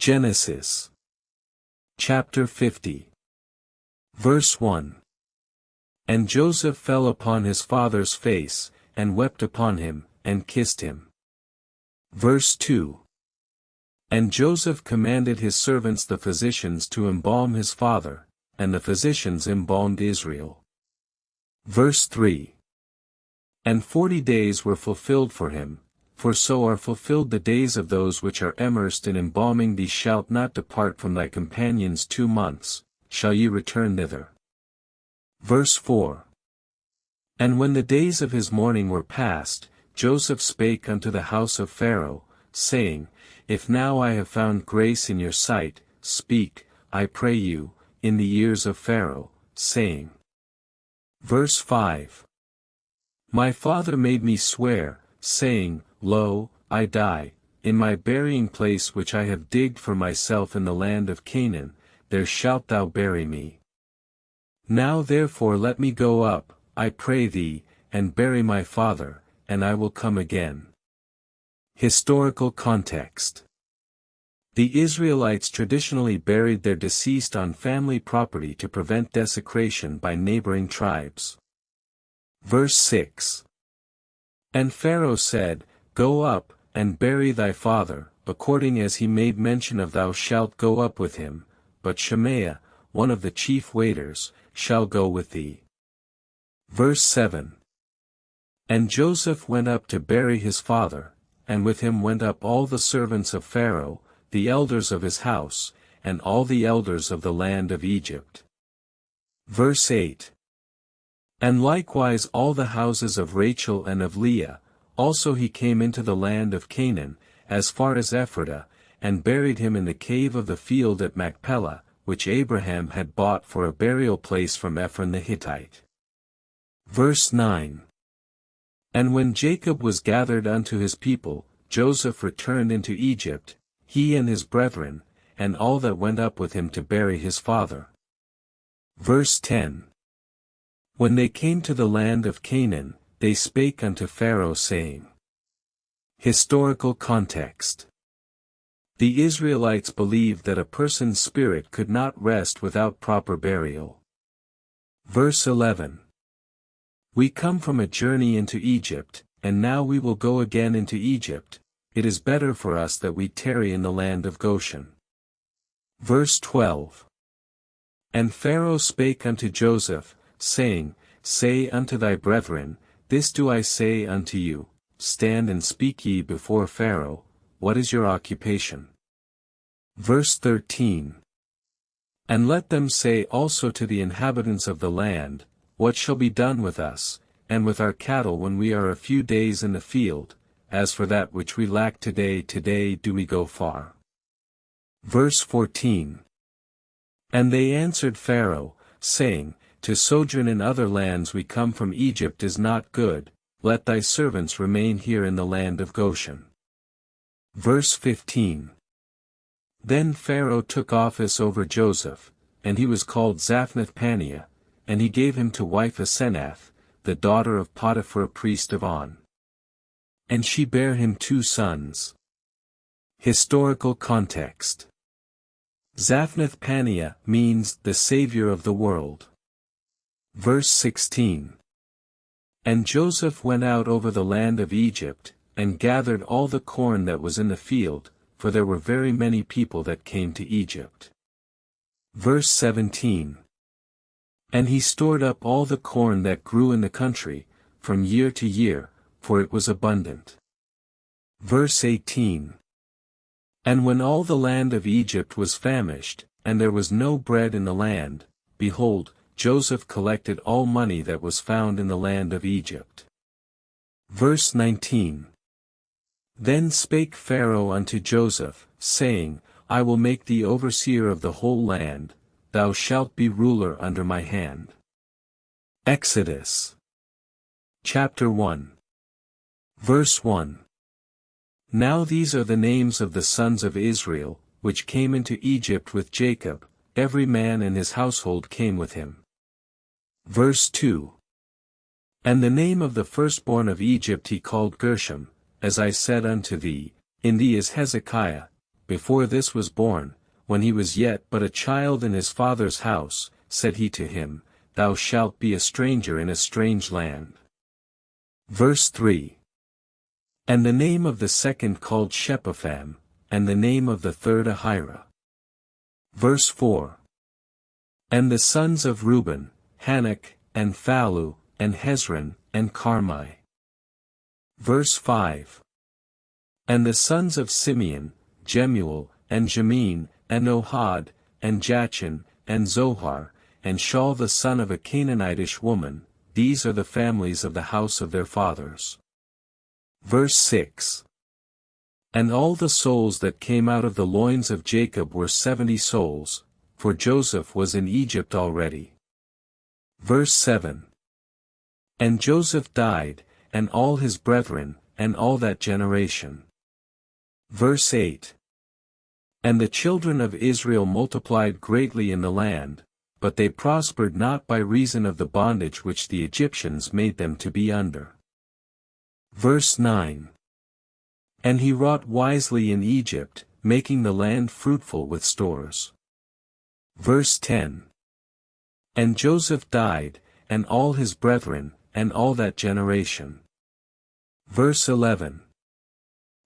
Genesis chapter 50. Verse 1. And Joseph fell upon his father's face, and wept upon him, and kissed him. Verse 2. And Joseph commanded his servants the physicians to embalm his father, and the physicians embalmed Israel. Verse 3. And 40 days were fulfilled for him, for so are fulfilled the days of those which are immersed in embalming. Thee shalt not depart from thy companions 2 months, shall ye return thither. Verse 4. And when the days of his mourning were past, Joseph spake unto the house of Pharaoh, saying, If now I have found grace in your sight, speak, I pray you, in the ears of Pharaoh, saying. Verse 5. My father made me swear, saying, Lo, I die, in my burying place which I have digged for myself in the land of Canaan, there shalt thou bury me. Now therefore let me go up, I pray thee, and bury my father, and I will come again. Historical context. The Israelites traditionally buried their deceased on family property to prevent desecration by neighboring tribes. Verse 6. And Pharaoh said, Go up, and bury thy father, according as he made mention of. Thou shalt go up with him, but Shemaiah, one of the chief waiters, shall go with thee. Verse 7. And Joseph went up to bury his father, and with him went up all the servants of Pharaoh, the elders of his house, and all the elders of the land of Egypt. Verse 8. And likewise all the houses of Rachel and of Leah, also he came into the land of Canaan, as far as Ephrata, and buried him in the cave of the field at Machpelah, which Abraham had bought for a burial place from Ephron the Hittite. Verse 9. And when Jacob was gathered unto his people, Joseph returned into Egypt, he and his brethren, and all that went up with him to bury his father. Verse 10. When they came to the land of Canaan, they spake unto Pharaoh, saying. Historical context. The Israelites believed that a person's spirit could not rest without proper burial. Verse 11. We come from a journey into Egypt, and now we will go again into Egypt. It is better for us that we tarry in the land of Goshen. Verse 12. And Pharaoh spake unto Joseph, saying, Say unto thy brethren, This do I say unto you, Stand and speak ye before Pharaoh, what is your occupation? Verse 13. And let them say also to the inhabitants of the land, What shall be done with us, and with our cattle when we are a few days in the field? As for that which we lack today do we go far. Verse 14. And they answered Pharaoh, saying, To sojourn in other lands we come from Egypt is not good, let thy servants remain here in the land of Goshen. Verse 15. Then Pharaoh took office over Joseph, and he was called Zaphnath-Paneah, and he gave him to wife Asenath, the daughter of Potiphar priest of On. And she bare him 2 sons. Historical context. Zaphnath-Paneah means the Savior of the world. Verse 16. And Joseph went out over the land of Egypt, and gathered all the corn that was in the field, for there were very many people that came to Egypt. Verse 17. And he stored up all the corn that grew in the country, from year to year, for it was abundant. Verse 18. And when all the land of Egypt was famished, and there was no bread in the land, behold, Joseph collected all money that was found in the land of Egypt. Verse 19. Then spake Pharaoh unto Joseph, saying, I will make thee overseer of the whole land, thou shalt be ruler under my hand. Exodus chapter 1. Verse 1. Now these are the names of the sons of Israel, which came into Egypt with Jacob, every man and his household came with him. Verse 2. And the name of the firstborn of Egypt he called Gershom, as I said unto thee, in thee is Hezekiah, before this was born, when he was yet but a child in his father's house, said he to him, Thou shalt be a stranger in a strange land. Verse 3. And the name of the second called Shephapham, and the name of the third Ahira. Verse 4. And the sons of Reuben, Hanok, and Phallu, and Hezron, and Carmi. Verse 5. And the sons of Simeon, Jemuel, and Jamin, and Ohad, and Jachin, and Zohar, and Shaul the son of a Canaanitish woman, these are the families of the house of their fathers. Verse 6. And all the souls that came out of the loins of Jacob were 70 souls, for Joseph was in Egypt already. Verse 7. And Joseph died, and all his brethren, and all that generation. Verse 8. And the children of Israel multiplied greatly in the land, but they prospered not by reason of the bondage which the Egyptians made them to be under. Verse 9. And he wrought wisely in Egypt, making the land fruitful with stores. Verse 10. And Joseph died, and all his brethren, and all that generation. Verse 11.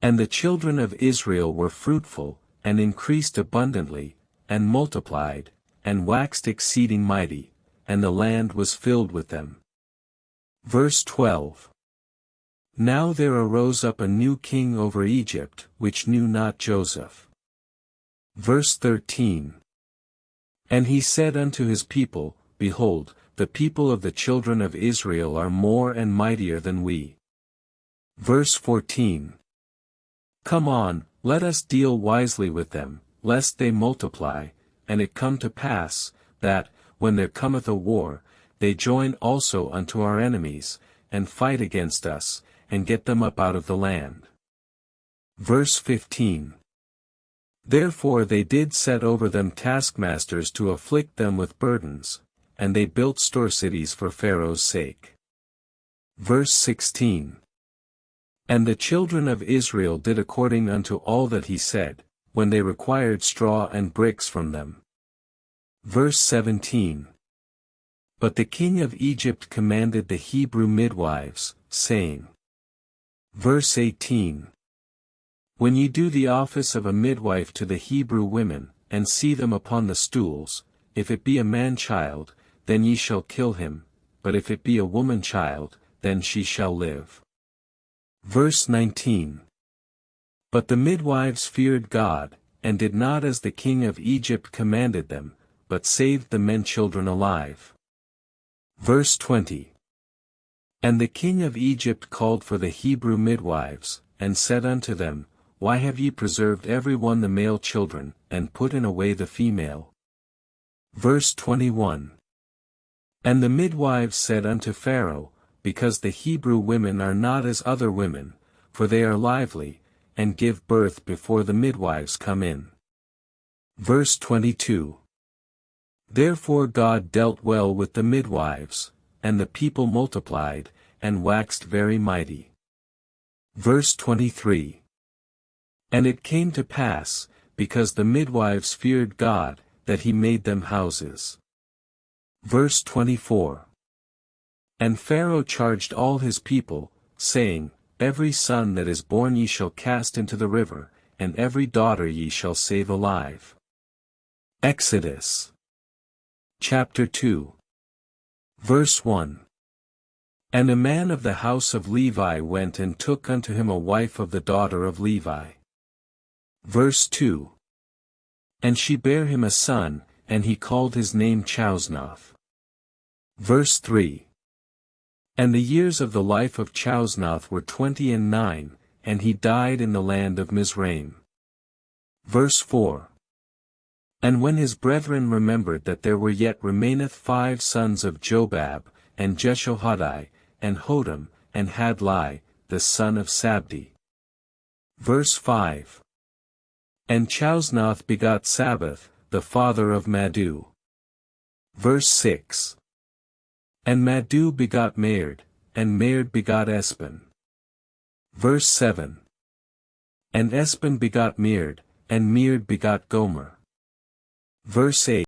And the children of Israel were fruitful, and increased abundantly, and multiplied, and waxed exceeding mighty, and the land was filled with them. Verse 12. Now there arose up a new king over Egypt, which knew not Joseph. Verse 13. And he said unto his people, Behold, the people of the children of Israel are more and mightier than we. Verse 14. Come on, let us deal wisely with them, lest they multiply, and it come to pass, that, when there cometh a war, they join also unto our enemies, and fight against us, and get them up out of the land. Verse 15. Therefore they did set over them taskmasters to afflict them with burdens, and they built store cities for Pharaoh's sake. Verse 16. And the children of Israel did according unto all that he said, when they required straw and bricks from them. Verse 17. But the king of Egypt commanded the Hebrew midwives, saying. Verse 18. When ye do the office of a midwife to the Hebrew women, and see them upon the stools, if it be a man-child, then ye shall kill him, but if it be a woman-child, then she shall live. Verse 19. But the midwives feared God, and did not as the king of Egypt commanded them, but saved the men-children alive. Verse 20. And the king of Egypt called for the Hebrew midwives, and said unto them, Why have ye preserved every one the male children, and put away the female? Verse 21. And the midwives said unto Pharaoh, Because the Hebrew women are not as other women, for they are lively, and give birth before the midwives come in. Verse 22. Therefore God dealt well with the midwives, and the people multiplied, and waxed very mighty. Verse 23. And it came to pass, because the midwives feared God, that he made them houses. Verse 24. And Pharaoh charged all his people, saying, Every son that is born ye shall cast into the river, and every daughter ye shall save alive. Exodus. Chapter 2. Verse 1. And a man of the house of Levi went and took unto him a wife of the daughter of Levi. Verse 2. And she bare him a son, and he called his name Chosnoth. Verse 3. And the years of the life of Chosnoth were 29, and he died in the land of Mizraim. Verse 4. And when his brethren remembered that there were yet remaineth 5 sons of Jobab, and Jeshohadai, and Hodam, and Hadlai, the son of Sabdi. Verse 5. And Chosnoth begot Sabbath, the father of Maddu. Verse 6. And Maddu begot Maerd, and Maerd begot Espan. Verse 7. And Espan begot Meerd, and Mered begot Gomer. Verse 8.